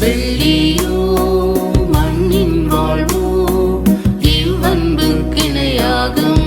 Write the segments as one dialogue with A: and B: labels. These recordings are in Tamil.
A: வெள்ளியோ மண்ணின் வாழ்வோ இவ்வன்புக்கிணையாகும்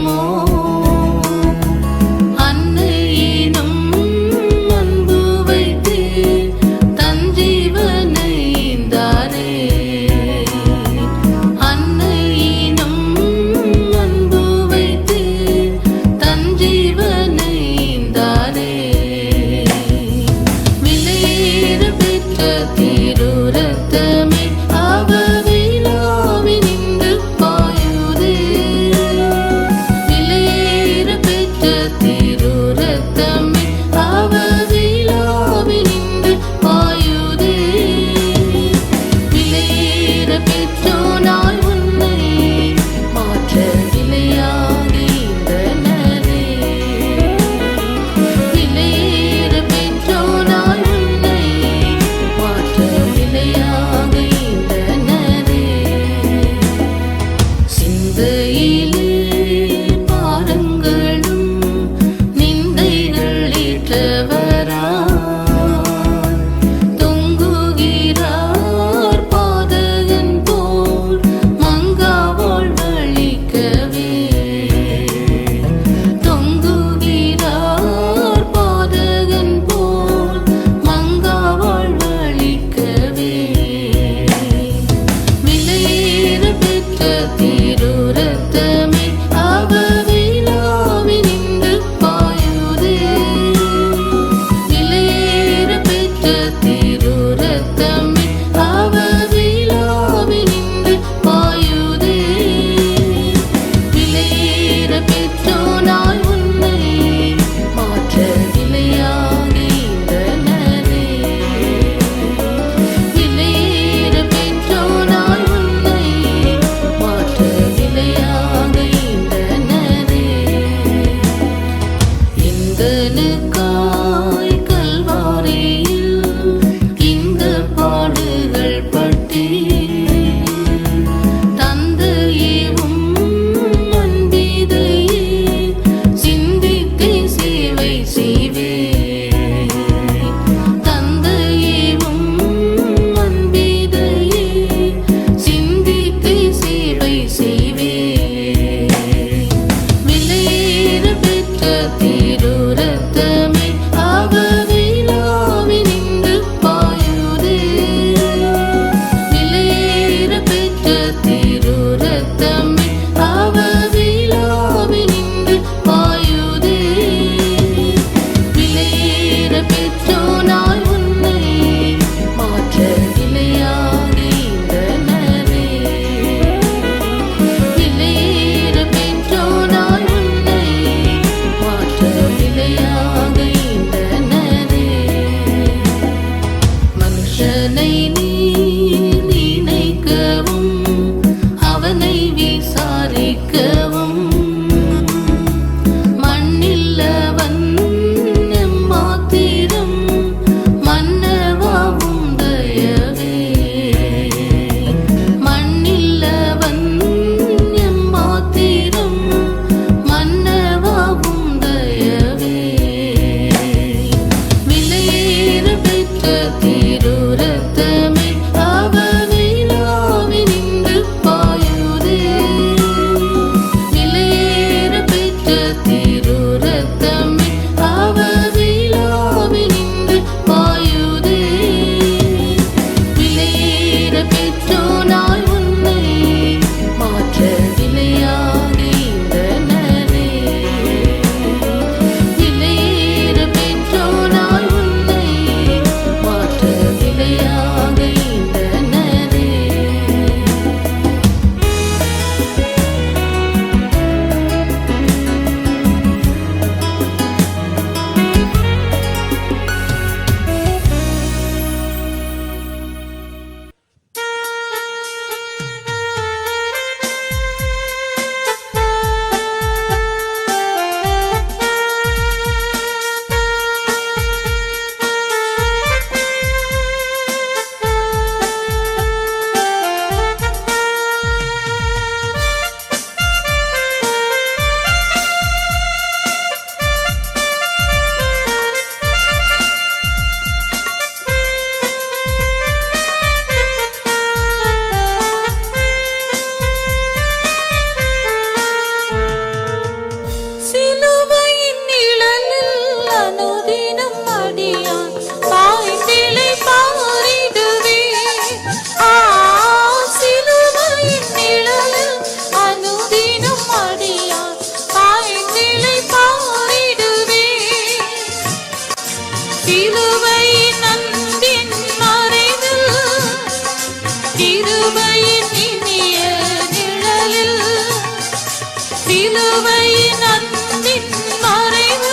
A: சிலுவையின் அன்பின் மறைவு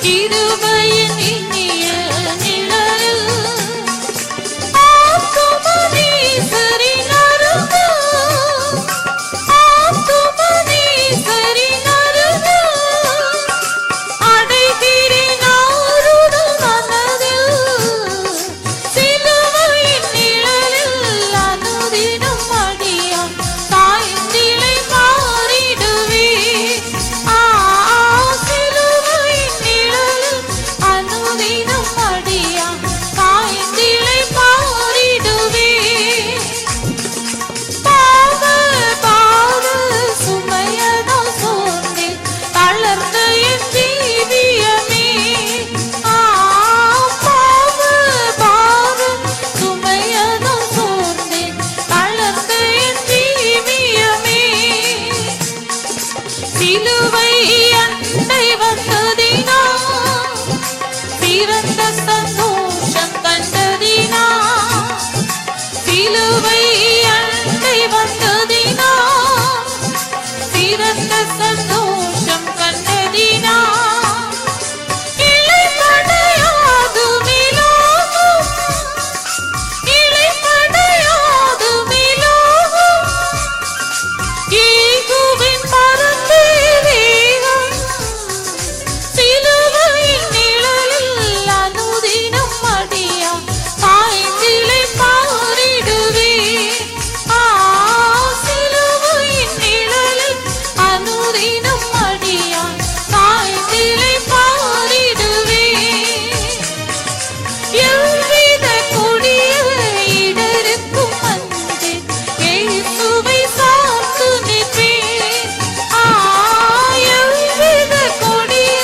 A: கிருபையின் இனிய நிழல் ஆத்துமனீசரின் அருகு ஆத்துமனீசரின் அருகு அடைகிறேன் ஆறுதல் மனதில் சிலுவையின் நிழலில் அனுதினம் அடியான் சாய்ந்திலை மாறிடுவே சிலுவையின் நிழலில் அனுதினம் அடியான் சாய்ந்திலை மாறிடுவே பாவ பாவ சுமையதால் சோர்ந்தேன் தளர்ந்த என் ஜீவியமே பாவ பாவ சுமையதால் சோர்ந்தேன் தளர்ந்த என் ஜீவியமே சிலுவை அண்டை வந்ததினா சிறந்த சந்தோஷம் கண்டதினா சிலுவை அண்டை வந்ததினா சிறந்த சந்தோஷம் கண்டதினா இளைப்படையாது மிலோகம் இளைப்படையாது மிலோகம் ஈகுவின் பரந்தே வேகம் சிலுவையின் நிழலில் அனுதினம் அடியா சாய்ந்திலை மாறிடுவே சிலுவையின் நிழலில் அனுதினம் அடியா சாய்ந்திலை மாறிடுவே எவ்வித கொடிய இடருக்கும் அன்றேன் இயேசுவை சார்ந்து நிற்பேன் எவ்வித கொடிய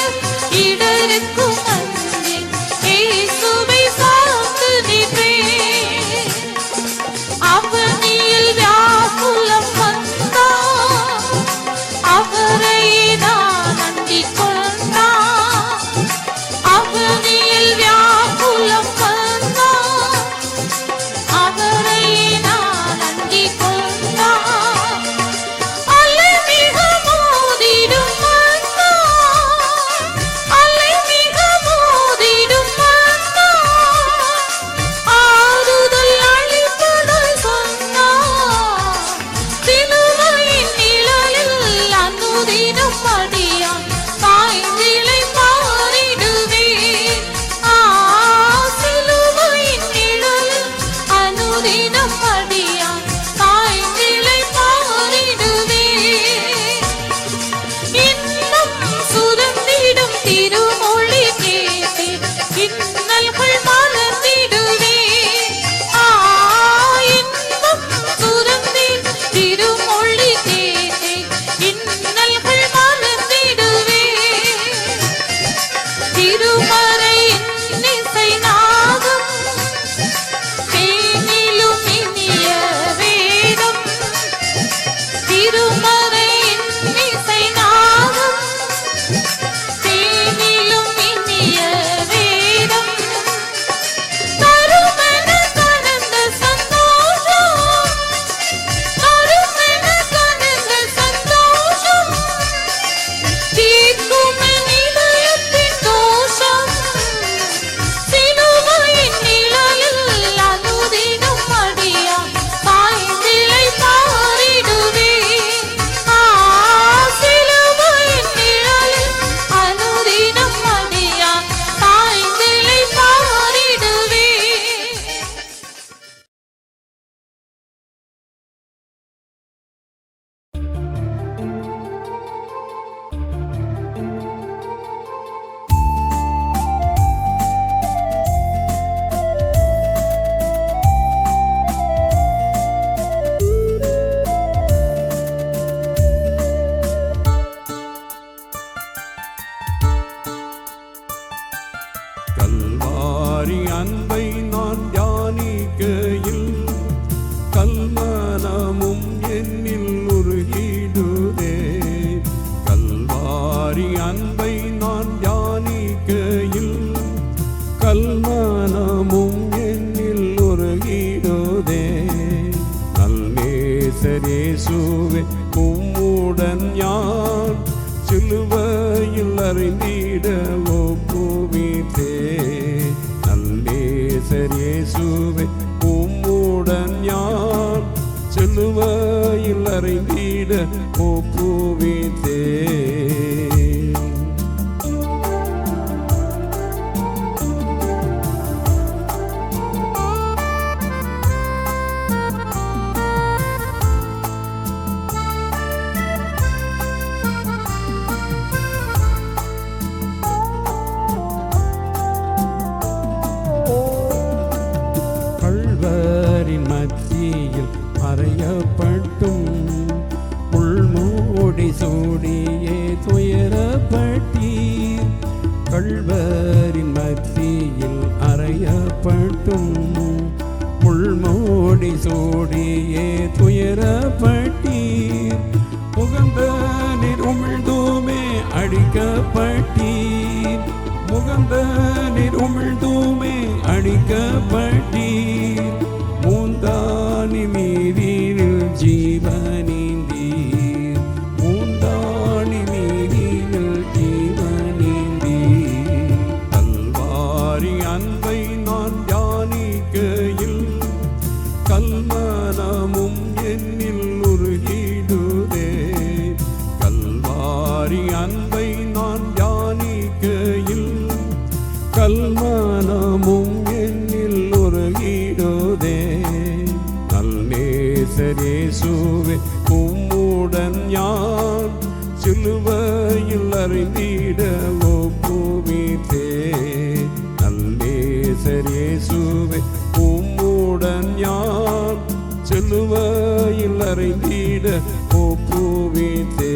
A: இடருக்கும் அன்றேன் இயேசுவை சார்ந்து நிற்பேன் அவனியில் வியாகுலம் வந்தான் அவரை நான் அண்டிக் கொண்டான் அவனியில் வியாகுலம் வந்தான் அவரை நான் அண்டிக் கொண்டான் அலை மிக மோதிடும் வந்தான் அலை மிக மோதிடும் வந்தான் ஆறுதல் அளிப்பதாய் சொன்னான் சிலுவையின் நிழலில் அனுதினம் அடியான் சாய்ந்திலை மாறிடுவேன் சிலுவையின் நிழலில் அனுதினம் அடியான் சாய்ந்திலை மாறிடுவேன் இன்னும் சுரந்திடும் திருமொழி கேட்டேன் இன்னல்கள் மறந்திடுவே இன்னும் சுரந்திடும் திருமொழி கேட்டேன் இன்னல்கள் மறந்திடுவே
B: சிலுவையில் அறிந்திட ஒப்புவித்தே. நல்லேசர் இயேசுவே உம்முடன் யான் சிலுவையில் அறிந்திட ஒப்புவித்தே. கல்வரின் மத்தியில் அறையப்பட்டும் உள்மூடி சூடியே துயரப்பட்டீர். கல்வரின் மத்தியில் அறையப்பட்டும் உள்மூடி சூடியே துயரப்பட்டீர். முகந்த நீர் உமிழ்ந்துமே அடிக்கப்பட்டீர். முகந்த நீர் உமிழ்ந்துமே அடிக்கப்பட்டீர். மூந்தானி மீதில் ஜீவனீந்தீர். மூந்தானி மீதில் ஜீவனீந்தீர். கல்வாரி அன்பை நான் தியானிக்கையில் கல்மனமும் என்னில் உருகிடுதே. கல்வாரி அன்பை நான் தியானிக்கையில் கல்மனமும் என்னில் உருகிடுதே. நல்லேசர் இயேசுவே உம்முடன் யான் சிலுவையில் அறிந்திட ஒப்புவித்தே. நல்லேசர் இயேசுவே உம்முடன் யான் சிலுவையில் அறிந்திட ஒப்புவித்தே.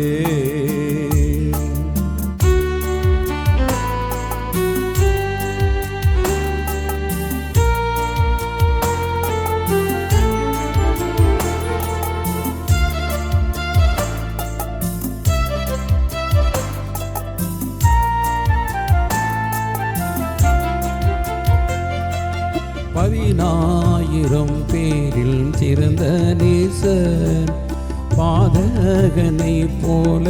B: பதினாயிரம் பேரில் சிறந்த நேசர் பாதகனை போல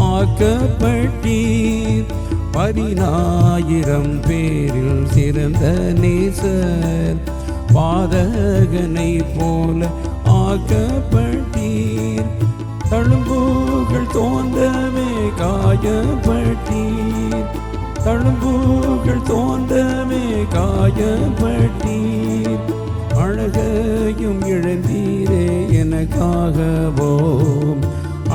B: ஆக்கப்பட்டீர். பதினாயிரம் பேரில் சிறந்த நேசர் பாதகனை போல ஆக்கப்பட்டீர். தழும்புகள் தோன்றவே காயப்பட்டீர். தழும்புகள் தோன்றவே காயப்பட்டீர். அழகையும் இழந்தீரே எனக்காகவோ.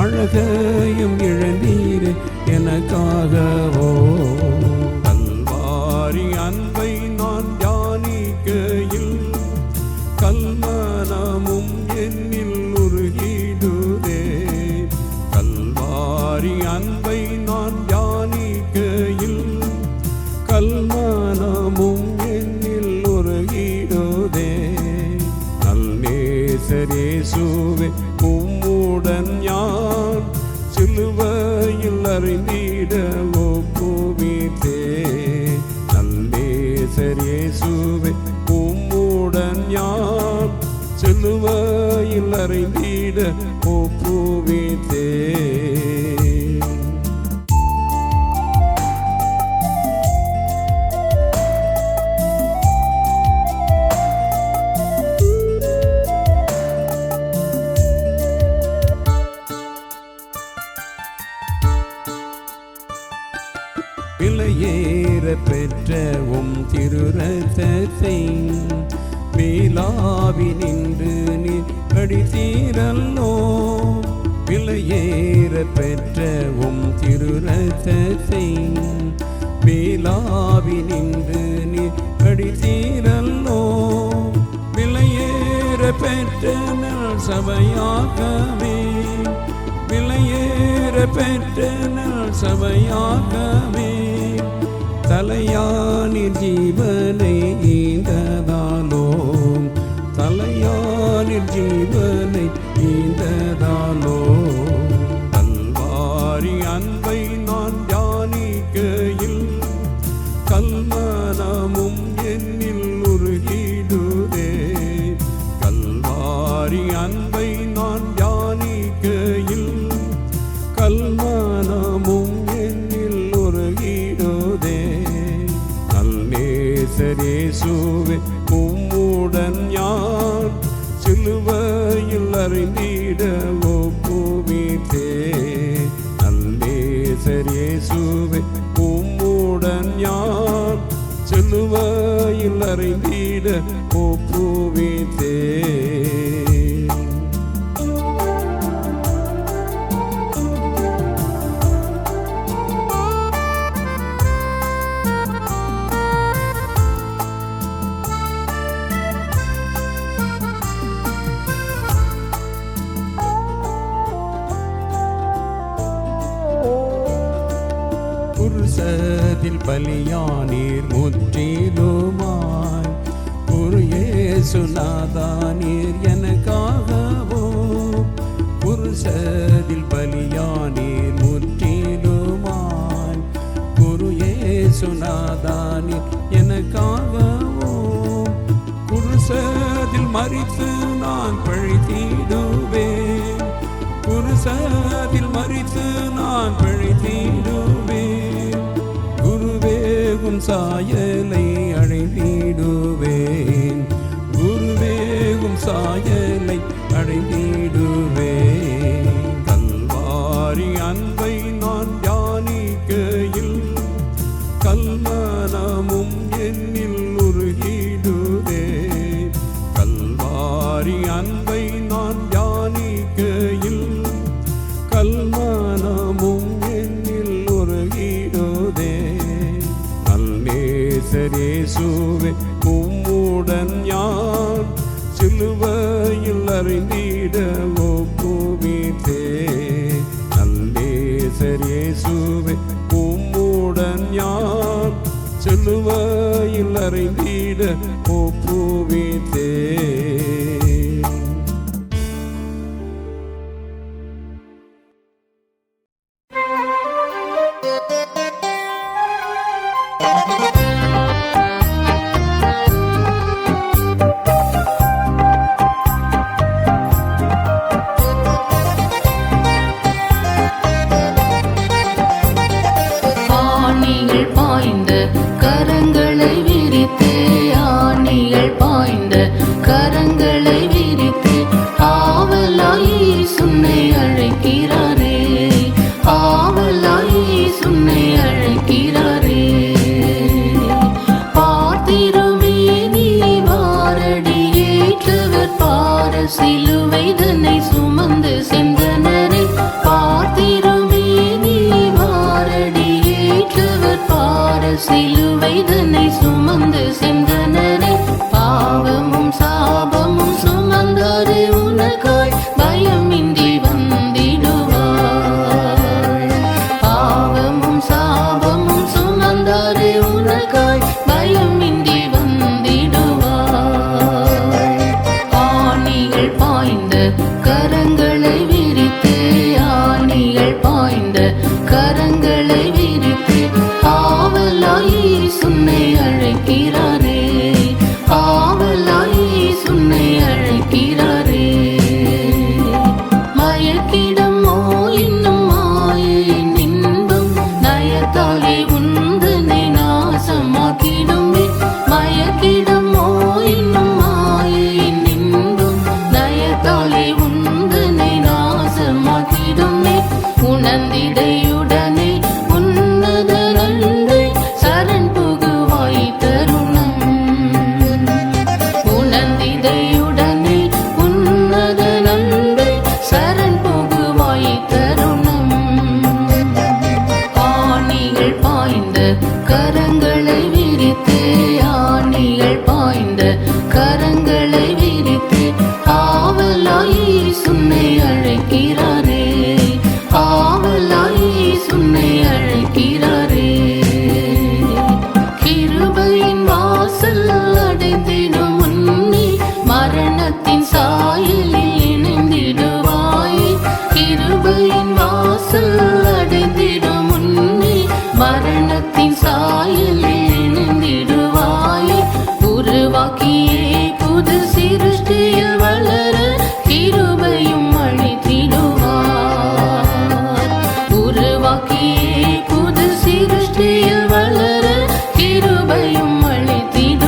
B: அழகையும் இழந்தீரே எனக்காகவோ. கல்வாரி அன்பை நான் தியானிக்கையில் கல்மனமும் என்னில் உருகிடுதே. கல்வாரி அன்பை நான் தியானிக்கையில் கல்மனமும் என்னில் உருகிடுதே. நல்லேசர் இயேசுவே உம்முடன் யான் சிலுவையில் அறிந்திட ஒப்புவித்தே. நல்லேசர் இயேசுவே உம்முடன் யான் சிலுவையில் அறிந்திட ஒப்புவித்தே. விலையேற பெற்ற திருரத்தத்தை மேலாவி நின்று நீ அடித்தீரல்லோ. விலையேற பெற்ற திருரத்தத்தை மேலாவி நின்று நீ அடித்தீரல்லோ. விலையேற பெற்ற நல் சபையாகவே. விலையேற பெற்ற நல் சபையாகவே. தலையானின் ஜீவனை ஈந்ததாலோ. தலையானின் ஜீவனை ஈந்ததாலோ. கல்வாரி அன்பை நான் தியானிக்கையில் கல்மனமும் என்னில் உருகிடுதே. கல்வாரி அன்பை நான் தியானிக்கையில் கல்மனமும் நல்லேசரேசுவே உம்முடன் யான் சிலுவையில் அறிந்திட ஒப்புவித்தே. நல்லேசரேசுவே உம்முடன் யான் சிலுவையில் அறிந்திட ஒப்புவித்தே. குருசதில் பலியானீர் முற்றிலுமாய், குரு இயேசுநாதா நீர் எனக்காகவோ. குருசதில் பலியானீர் முற்றிலுமாய், குரு இயேசுநாதா நீர் எனக்காகவோ. குருசதில் மரித்து நான் பழித்திடுவேன், குருசதில் மரித்து நான் பழித்திடுவேன். குருவேகும் சாயலை அடைந்திடுவேன், குருவேகும் சாயலை அடைந்திடுவேன். கல்வாரி அன்பை நான் தியானிக்கையில் கல்மனமும் என்னில் உருகிடுதே. கல்வாரி அன்பை நான் தியானிக்கையில் கல்மனமும் என்னில் உருகிடுதே. நல்லேசரேசுவே உம்முடன் யான் சிலுவையில் அறிந்திட ஒப்புவித்தே. நல்லேசரேசுவே உம்முடன் யான் சிலுவையில் அறிந்திட ஒப்புவித்தே.
C: ஆணிகள் பாய்ந்த கரங்களை விரித்து, ஆணிகள் பாய்ந்த கரங்களை விரித்து, ஆவலாய் சுன்னை அழைக்கிறாரே, ஆவலாய் சுன்னை அழைக்கிறாரே. பார்த்திருமே நீ வாரடி ஏற்றவர் பார சிலுவை தன்னை சுமந்து சென்றனரே. பார்த்திருமே நீ வாரடி ஏற்றவர் பார சிலுவை தன்னை சுமந்து சென்றனரே. பாவமும் சாபமும் சுமந்தாரே உனக்காய் பயமின்றி வந்திடுவார். பாவமும் சாபமும் சுமந்தாரே உனக்காய் பயமின்றி வந்திடுவார். ஆணிகள் பாய்ந்த கரங்களை விரித்து, ஆணிகள் பாய்ந்த கரங்களை விரித்து, ஆவலாய் சுன்னை அழைக்கிறாரே, ஆவலாய் சுன்னை அழைக்கிறாரே. மயக்கிடமோ இன்னும் மாயின் இன்பம், நயத்தாலே உந்தனை நாசமாக்கிடுமே. மயக்கிடமோ இன்னும் மாயின் இன்பம், நயத்தாலே உந்தனை நாசமாக்கிடுமே. உணர்ந்திடையுடனே உன்னத நன்றை சரண் புகுவாய் தருணம். உணர்ந்திடையுடனே உன்னத நன்றை சரண் புகுவாய் தருணம். ஆணிகள் பாய்ந்த கரங்களை விரித்து, ஆணிகள் பாய்ந்த கரங்களை விரித்து, ஆவலாய் சுன்னை அழைக்கிறாரே, ஆவலாய் சுன்னை அழைக்கிறாரே. கிருபையின் வாசல் அடைந்திடும் முன்னே மரணத்தின் சாயலில் இணைந்திடுவாய். கிருபையின் வாசல் அடைந்திடும் முன்னே மரணத்தின் சாயலில் இணைந்திடுவாய். உருவாக்கியே புது சிருஷ்டியில் வளர கிருபையும் அளித்திடுவார். உருவாக்கியே புது சிருஷ்டியில் வளர கிருபையும் அளித்திடுவார்.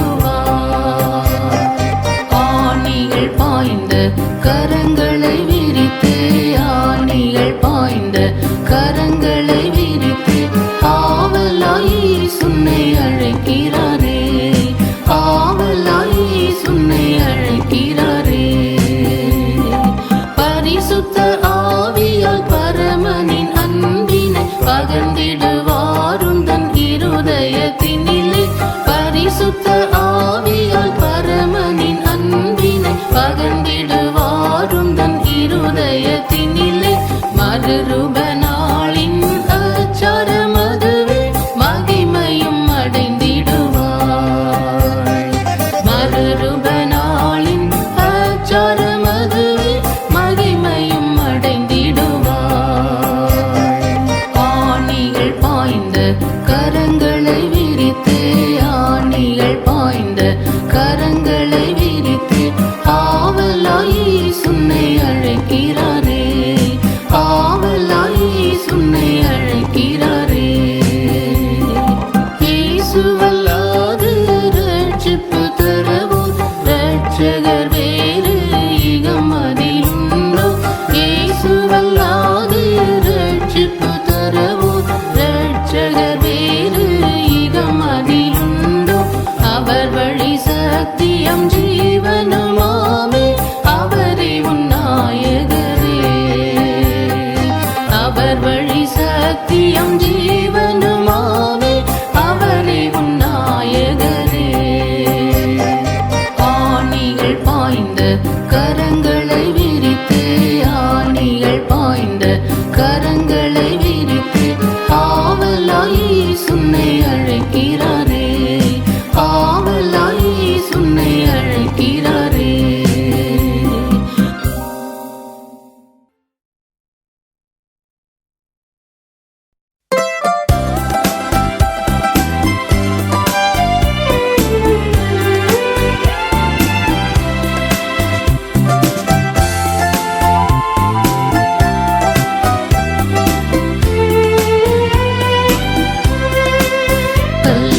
C: கரங்களை விரித்து ஆவலாய் சுன்னை அழைக்கிறாரே, ஆவலாய் சுன்னை அழைக்கிறாரே. பரிசுத்த ஆவியால் பரமனின் அன்பினை பகர்ந்திடுவாரும் தன் இருதயத்தினிலே. பரிசுத்த ஆவியால் பரமனின் அன்பினை பகர்ந்திடுவாரும் தன் இருதயத்தினிலே. மறுரூபனாளின் அச்சாரமதுவே மகிமையும் அடைந்திடுவாய். மறுரூபனாளின் அச்சாரமதுவே மகிமையும் அடைந்திடுவாய். ஆணிகள் பாய்ந்த கரங்களை விரித்து, ஆணிகள் பாய்ந்த கரங்களை விரித்து ஆவலாய் சுன்னை அழைக்கிறாரே, ஆவலாய் சுன்னை அழைக்கிறாரே. இயேசுவல்லாது ரட்சிப்பு தரவோர் ரட்சகர் வேறு இகம் அதிலுண்டோ? இயேசுவல்லாது ரட்சிப்பு தரவோர் ரட்சகர் வேறு இகம் அதிலுண்டோ? அவர் வழி சத்தியம் ஜீவனுமாமே, அவரே உன் நாயகரே. அவர் வழி சத்தியம் ஜீவனுமாமே, அவரே உன் நாயகரே. ஆணிகள் பாய்ந்த கரங்களை விரித்து, ஆணிகள் பாய்ந்த கரங்களை விரித்து ஆவலாய் சுன்னை அழைக்கிறாரே, ஆவலாய் சுன்னை அழைக்கிறாரே.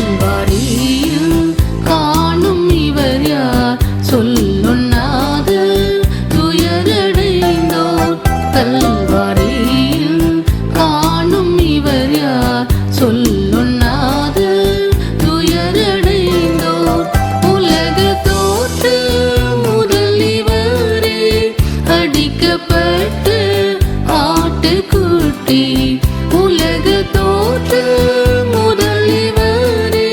C: கல்வாரியில் காணும் இவர் யார்? சொல்லொண்ணாத துயரடைந்தோர். கல்வாரியில் காணும் இவர் யார்? சொல்லொண்ணாத துயரடைந்தோர். உலக தோற்று முதல் இவரே அடிக்கப்பட்டு ஆட்டுக்குட்டி. உலக தோற்று முதல் இவரே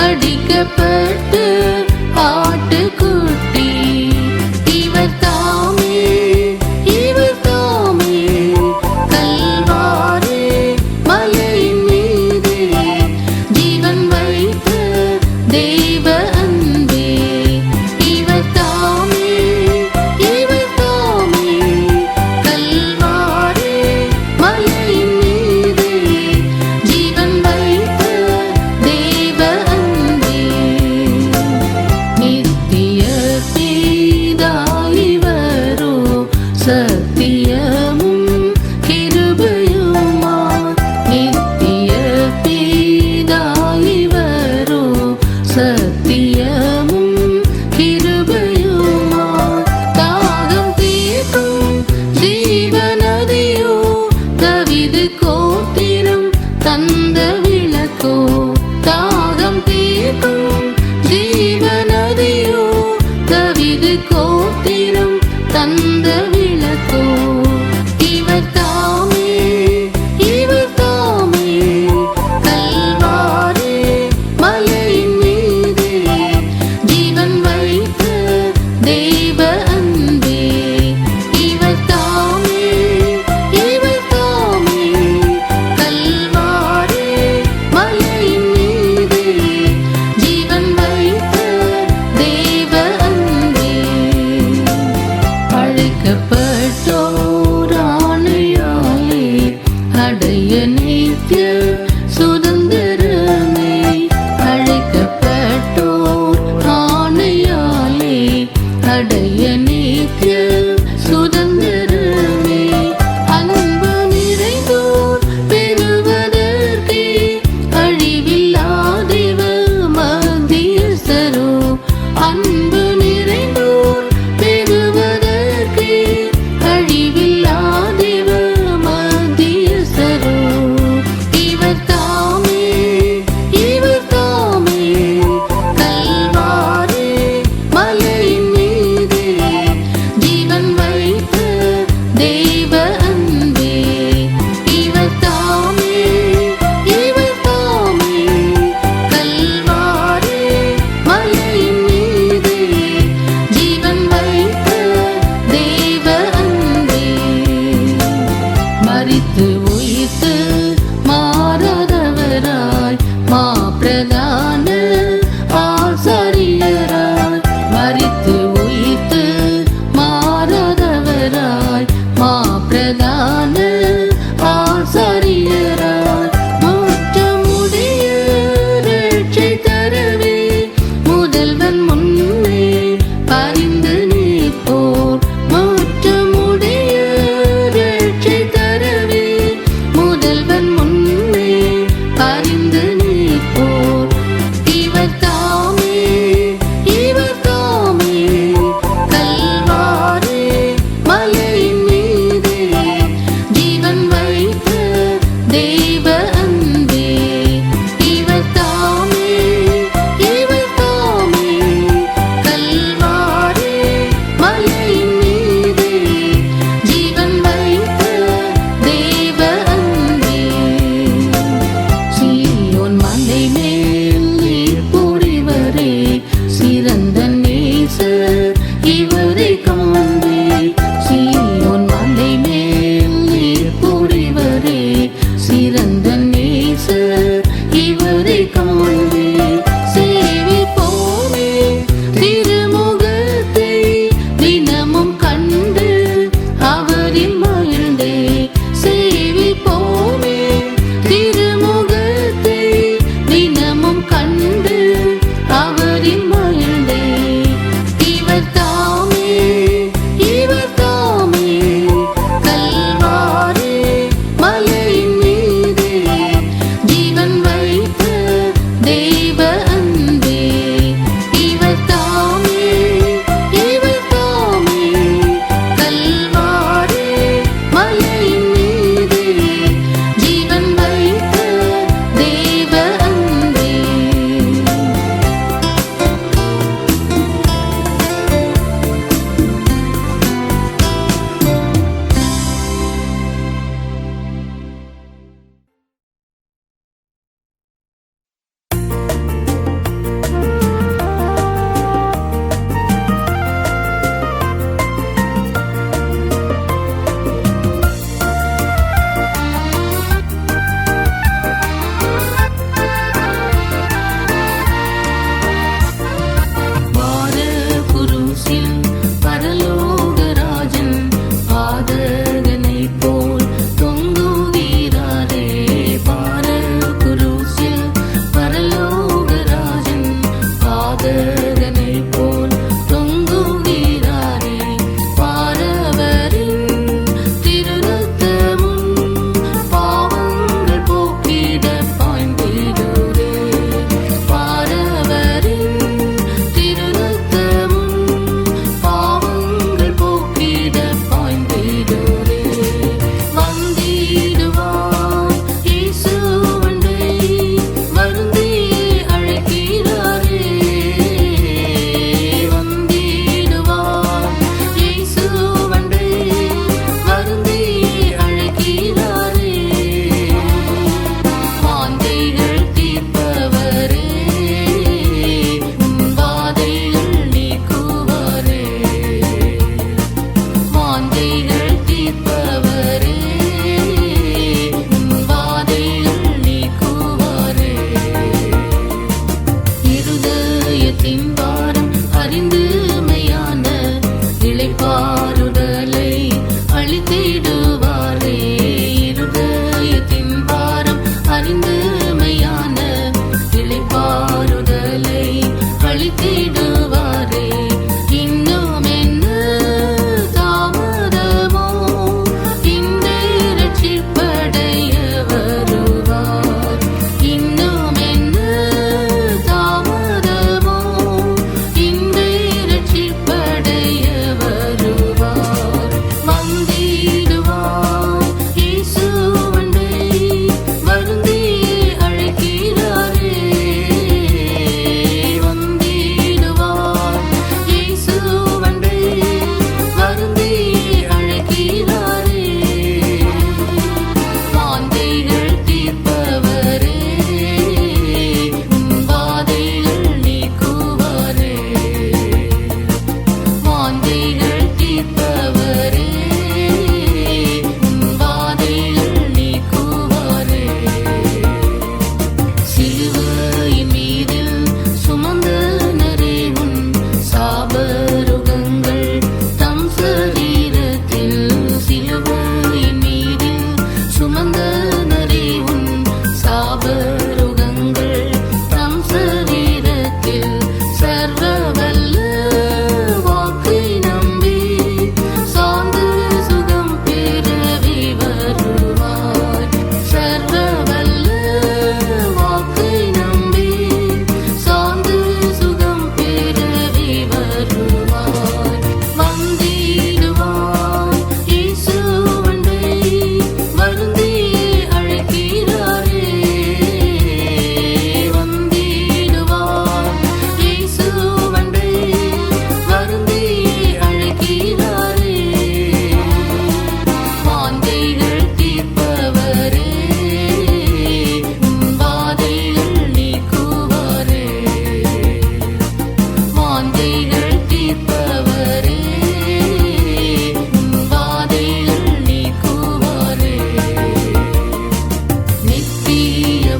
C: அடிக்கப்பட்டு ஆட்டுக்குட்டி. இவர் தாமே, இவர் தாமே கல்வாரி மலையின் மீதே ஜீவன் வைத்த தேவ அன்பே. இவர் தாமே, இவர் தாமே கல்வாரி மலையின் மீதே ஜீவன் வைத்த தேவ அன்பே. நித்திய பிதா இவரோ, சத்தியமும் கிருபையுமாய். நித்திய பிதா இவரோ, சத்தியமும் கிருபையுமாய். தாகம் தீர்க்கும் ஜீவநதியோ, தவிது கோத்திரம் தந்த விளக்கோ. தாகம் தீர்க்கும் ஜீவநதியோ, தவிது கோத்திரம் தந்த விளக்கோ. இவர் தாமே, இவர் தாமே கல்வாரி மலையின் மீதே ஜீவன் வைத்த தேவ அன்பே. இவர் தாமே, இவர் தாமே கல்வாரி மலையின் மீதே ஜீவன் வைத்த தேவ அன்பே. அழைக்கப்பட்டோர் ஆணையாலே அடைய நித்திய சுதந்திரமே. அழைக்கப்பட்டோர் ஆணையாலே அடைய நித்திய சுதந்திரமே. அன்பு நிறைந்தோர் பெறுவதற்கே அழிவில்லாதேவ மத்தியஸ்தரோ. அன்பு நிறைந்தோர் பெறுவதற்கே அழிவில்லாதேவ மத்தியஸ்தரோ.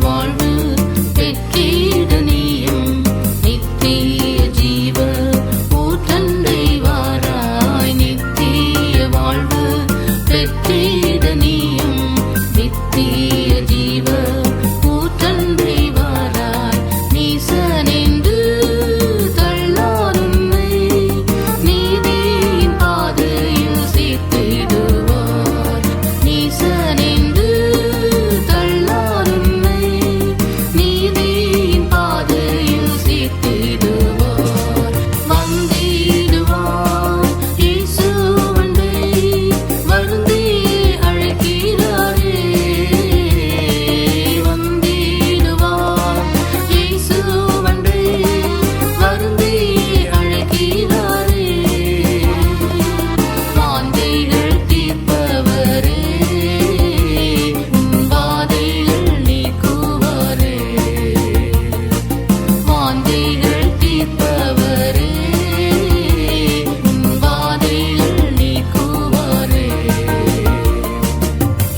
C: வாழ்வு பெற்றிட நீயும் நித்திய ஜீவ ஊற்றண்டை வாராய். நித்திய வாழ்வு பெற்றிட நீயும் நித்திய ஜீவ ஊற்றண்டை வாராய். நீசனென்று தள்ளாருன்னை நீதியின் பாதையில் சேர்த்திடுவார். நீசனென்று தள்ளாருன்னை நீதியின் பாதையில் சேர்த்திடுவார். வந்திடுவார் இயேசுவண்டை வருந்தி அழைக்கிறாரே. வந்திடுவார் இயேசுவண்டை வருந்தி அழைக்கிறாரே. வாஞ்சைகள் தீர்ப்பவரே, உன் வாதைகள் நீக்குவாரே. வாஞ்சைகள் தீர்ப்பவரே, உன் வாதைகள் நீக்குவாரே.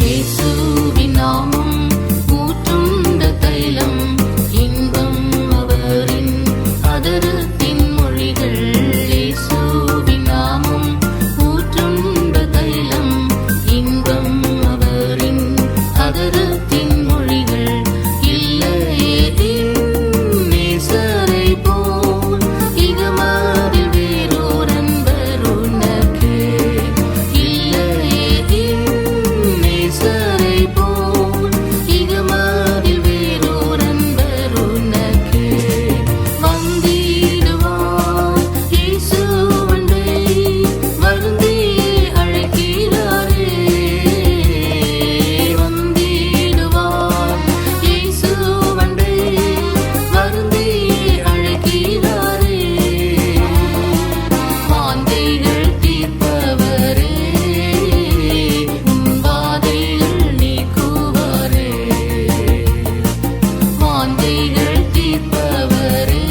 C: இயேசுவின் நாமம் ஊற்றுண்ட தைலம், இன்பம் அவரின் அதரத்தின் மொழிகள். இயேசுவின் நாமம் ஊற்றுண்ட தைலம், இன்பம் அவரின் அதரத்தின் மொழிகள். இல்லையே நேசரை போல் இகமதில் வேறோர் அன்பர் உனக்கே. இல்லையே நேசரை போல் இகமதில் வேறோர் அன்பர் உனக்கே. வந்திடுவார் இயேசுவண்டை வருந்தி அழைக்கிறாரே. வந்திடுவார் இயேசுவண்டை வருந்தி அழைக்கிறாரே. வாஞ்சைகள் தீர்ப்பவரே, உன் வாதைகள் நீக்குவாரே. வாஞ்சைகள் தீர்ப்பவரே,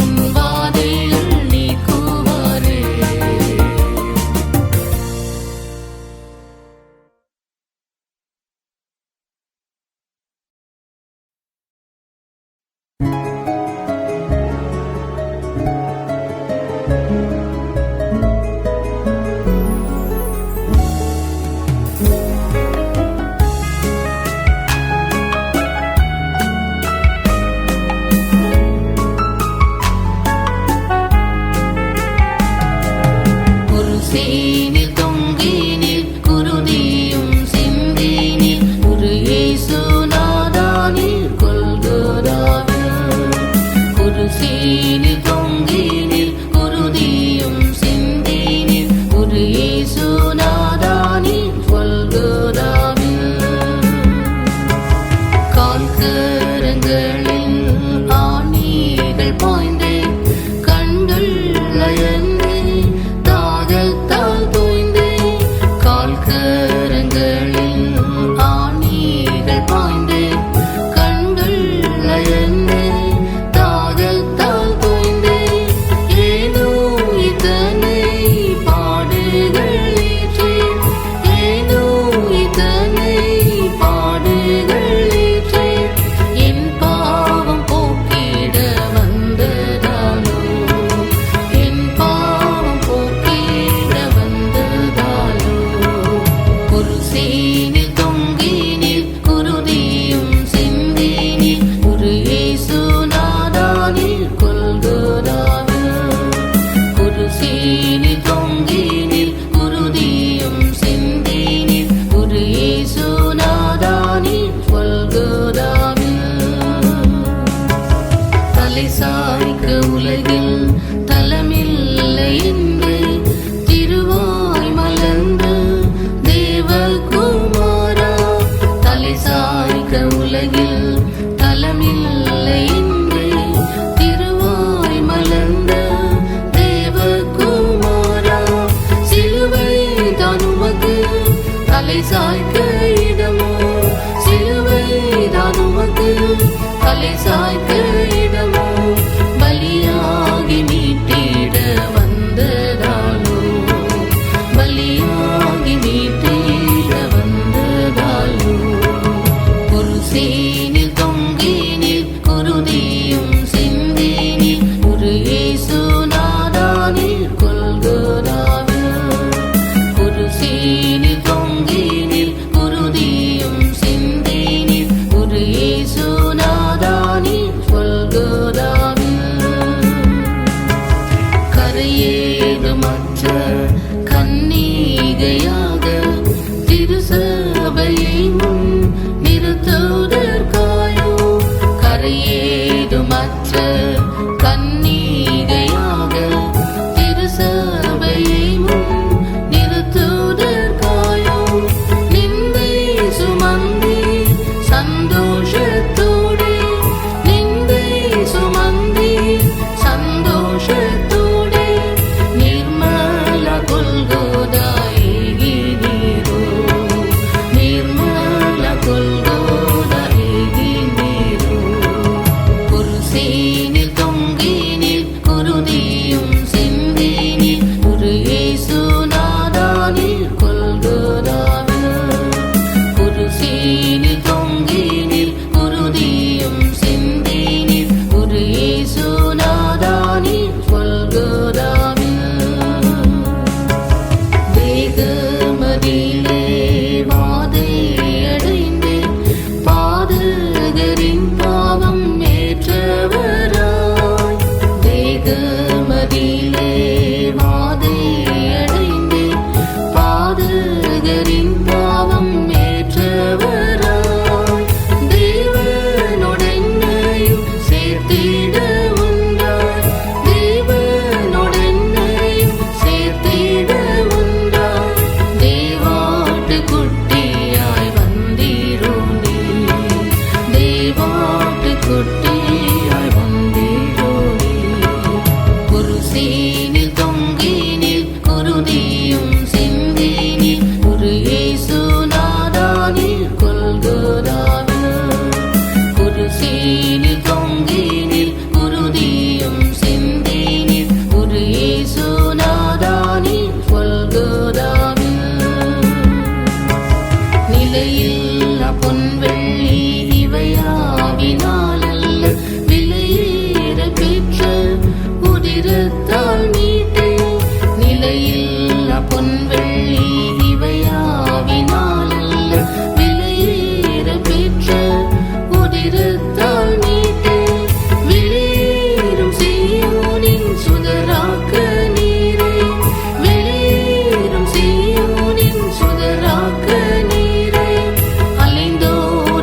C: உன் வாதைகள் நீக்குவாரே. குருசேனில் தொங்கினில் குருதியும் சிந்தினில் ஒரு இயேசுநாதானில் கொல்கொதாவில். குருசேனில் தொங்கினில் குருதியும் சிந்தினில் ஒரு இயேசுநாதானில் கொல்கொதாவில். கால்கரங்களில் ஆணிகள் பாய்ந்தே கண்கள் அயர்ந்தே தாகத்தால் தோய்ந்தே. கால்கரங்களில் ஆணிகள் பாய்ந்தே கண்கள் அயர்ந்தே தாகத்தால் தோய்ந்தே. ஏனோ இத்தனை பாடுகள் ஏற்றேன், ஏனோ இத்தனை பாடுகள் ஏற்றேன். என் பாவம் போக்கிட வந்ததாலோ, என் பாவம் போக்கிட வந்ததாலோ. குருசேனில் தொங்கினில் குருதியும் சிந்தினில் ஒரு இயேசுநாதானில் கொல்கொதாவில். குருசேனில் தொங்கினில் குருதியும் சிந்தினில் ஒரு இயேசுநாதானில் கொல்கொதாவில். தலை சாய்க்க உலகில் தலமில்லை என்று திருவாய் மலர்ந்து தேவகுமாரா. தலை சாய்க்க உலகில் தலமில்லை என்று திருவாய் மலர்ந்த தேவகுமாரா. சிலுவை தான் உமக்கு தலை சாய்க்க இடமோ, சிலுவை தான் உமக்கு தலை சாய்க்க இடமோ. பலியாகி மீட்டிட வந்ததாலோ, பலியாகி மீட்டிட வந்ததாலோ. குருசே அற்ற கன்னிகையாக திருசபையை முன் நிறுத்துவதற்காயும் நிந்தை சுமந்தி சந்தோஷத்தோடு நிந்தை சுமந்தி சந்தோஷத்தோடு நிர்மல கொல்கோதாயி நீரோ நிர்மல கொல்கோதாயி நீரோ குருசீனில் தொங்கினில் குருதியும் சிந்தினில் ஒரு இயேசுநாதானில் கொல்கோதாவில் குருசீனில் தொங்கினில் குருதியும் சிந்தினில் ஒரு இயேசுநாதானில் கொல்கோதாவில் தேகமதிலே வாதையடைந்து பாதகரின் பாவம் ஏற்றவராய் தேகமதிலே வாதையடைந்து பாதகரின் பாவம் ஏற்றவராய் தேவனோடென்னையும் சேர்த்திட உண்டாய் தேவனோடென்னையும் சேர்த்திட உண்டாய் தேவாட்டு குட்டியாய் வந்தீரோ நீ தேவாட்டு குட்டியாய் வந்தீரோ நீ குருசீனில் தொங்கினில் குருதியும் சிந்தினில் ஒரு இயேசுநாதானில் கொல்கோதாவில் குருசீனில் தொங்கினில் குருதியும் சிந்தினில் ஒரு இயேசுநாதானில் கொல்கோதாவில் நிலையில்லா பொன்வெள்ளி இவையாவினாலல்ல விலையேற பெற்ற உதிரத்தால் மீட்டு நிலையில்லா பொன்வெள்ளி இவையாவினாலல்ல விலையேற பெற்ற உதிரத்தால் மீட்டு வெளியேறும் சீயோனின் சுதராக்க நீரே வெளியேறும் சீயோனின் சுதராக்க நீரே அலைந்தோரை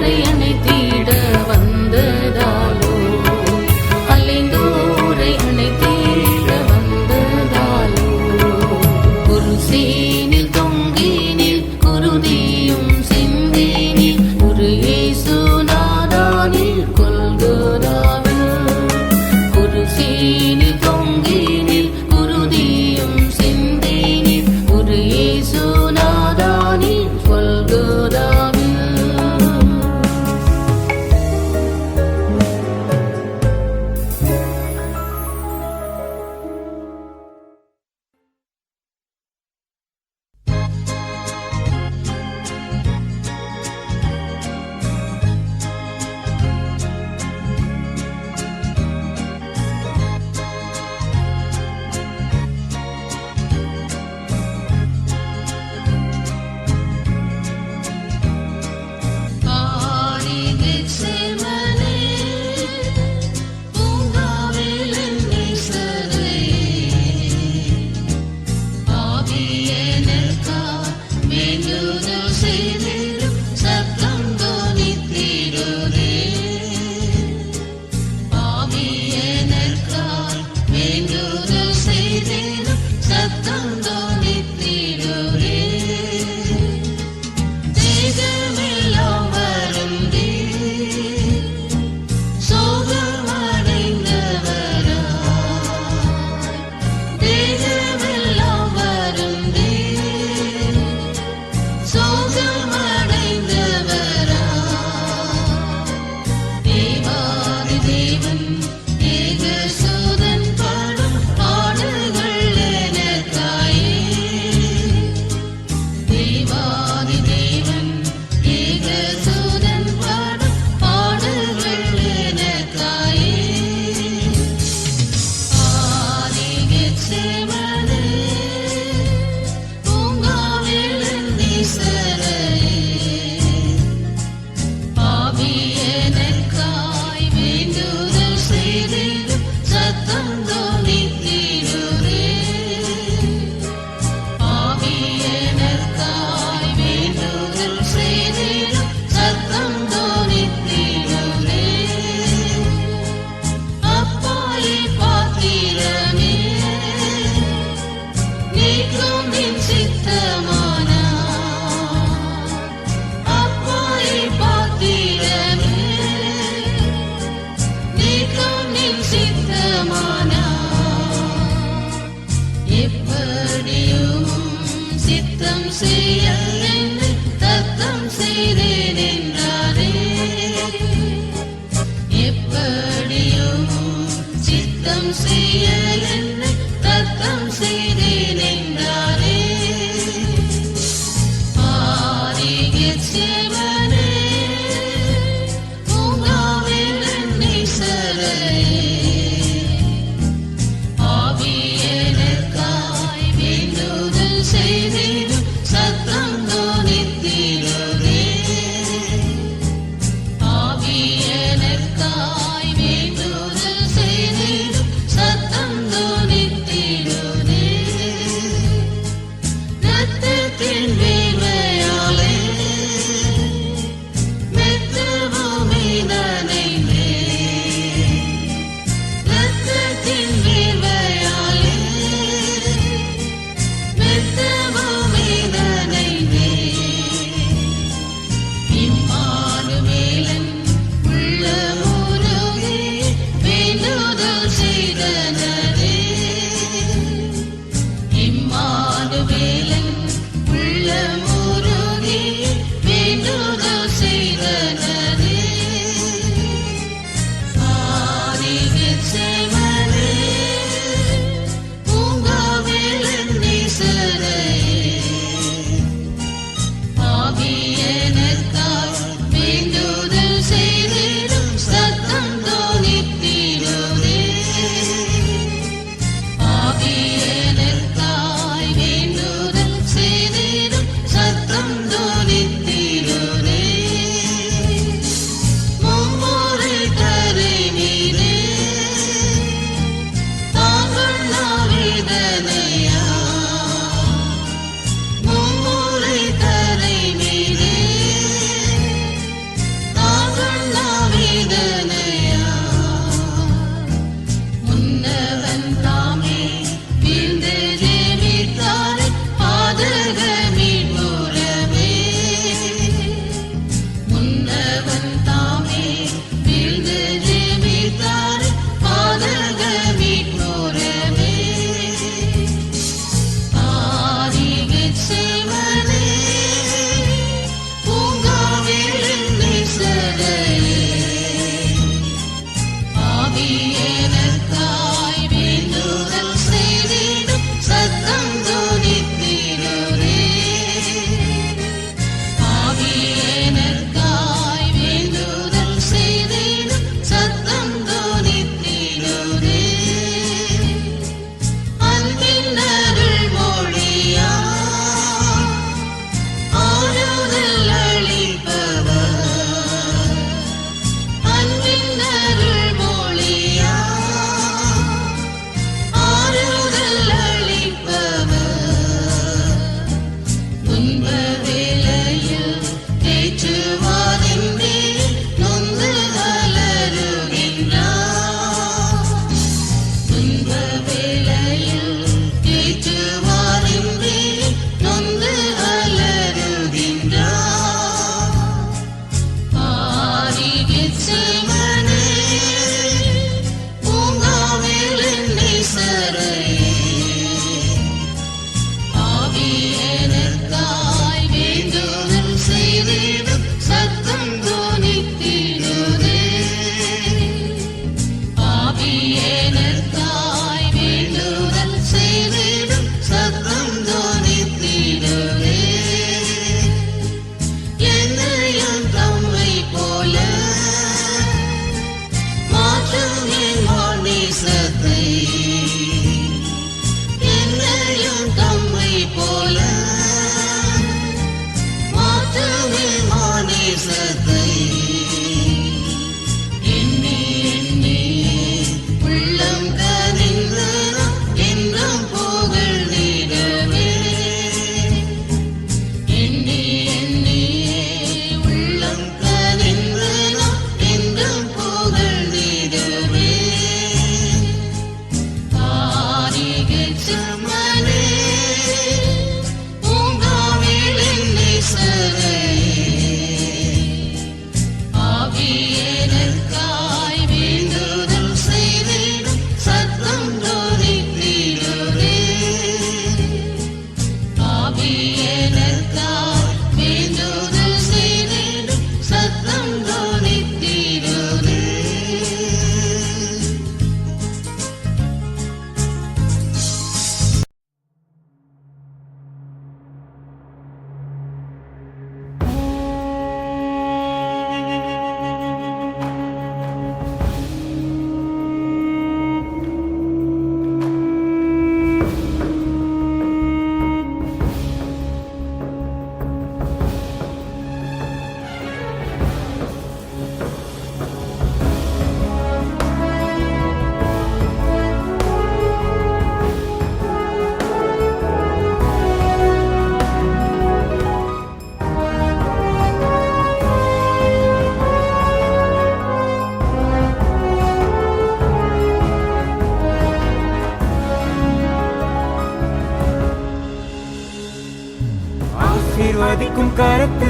D: ஆசீர்வதிக்கும் கரத்து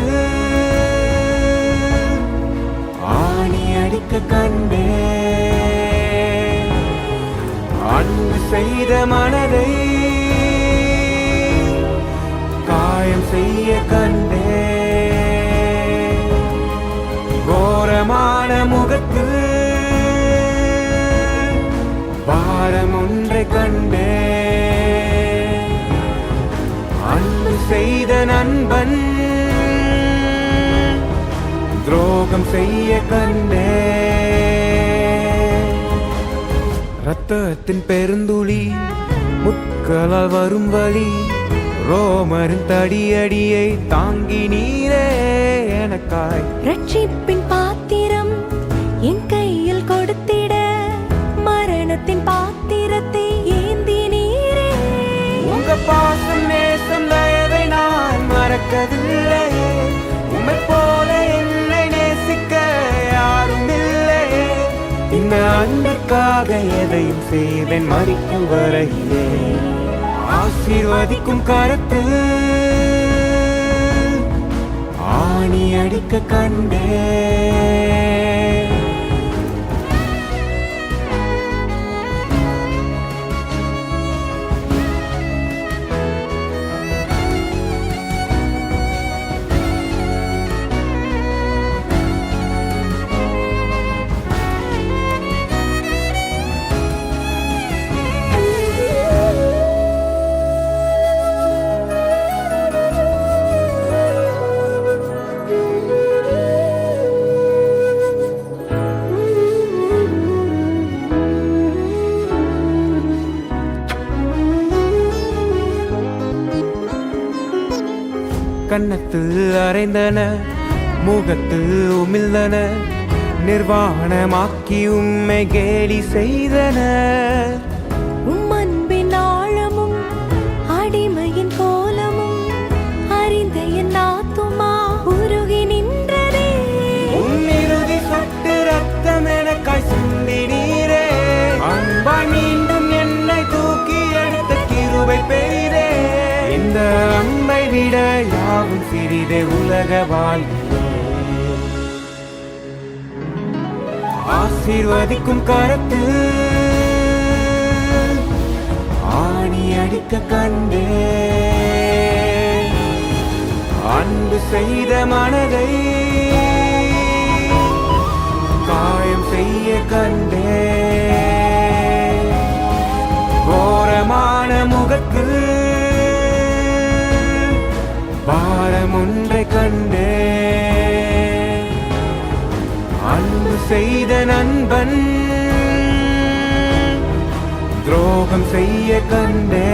D: ஆணி அடிக்க கண்டே அன்பு செய்த மனதை காயம் செய்ய கண்டே கோரமான முகத்து பாரம் ஒன்றை கண்டே அன்பு செய்த நண்பன் துரோகம் செய்ய கண்டே ரத்தத்தின் பெருந்துளி முட்களால் வரும் வழி ரோமரின் தடியடியை தாங்கி நீரே எனக்காய்
E: ரட்சிப்பின் பாத்திரம் என் கையில் கொடுத்திட மரணத்தின் பாத்திரத்தை ஏந்தி நீரே
D: உங்க பாசம் நேசம் தயவை நான் மறக்கவில்லை உம்மை போல என்னை நேசிக்க யாரும் இல்லை இந்த அன்பிற்காக எதையும் செய்வேன் மறிக்கும் வரையிலே ஆசீர்வதிக்கும் கரத்து ஆணி அடிக்க கண்டே கன்னத்து அறைந்தன முகத்து உமிழ்ந்தன நிர்வாணமாக்கி உம்மை கேலி செய்தன
E: உம் அன்பின் ஆழமும் அடிமையின் கோலமும் அறிந்த என் ஆத்துமா உருகி நின்றதே
D: உன் இறுதி சொட்டு ரத்தம் எனக்காய் சிந்தி நீரே அன்பாய் மீண்டும் என்னை தூக்கி எடுத்த கிருபை பெரிதே இந்த அன்பை விட யாவும் சிறிதே உலக வாழ்க்கை ஆசீர்வதிக்கும் கரத்து ஆணி அடிக்க கண்டே அன்பு செய்த மனதை காயம் செய்ய கண்டே கோரமான முகத்து பாரம் ஒன்றை கண்டே அன்பு செய்த நண்பன் துரோகம் செய்ய கண்டே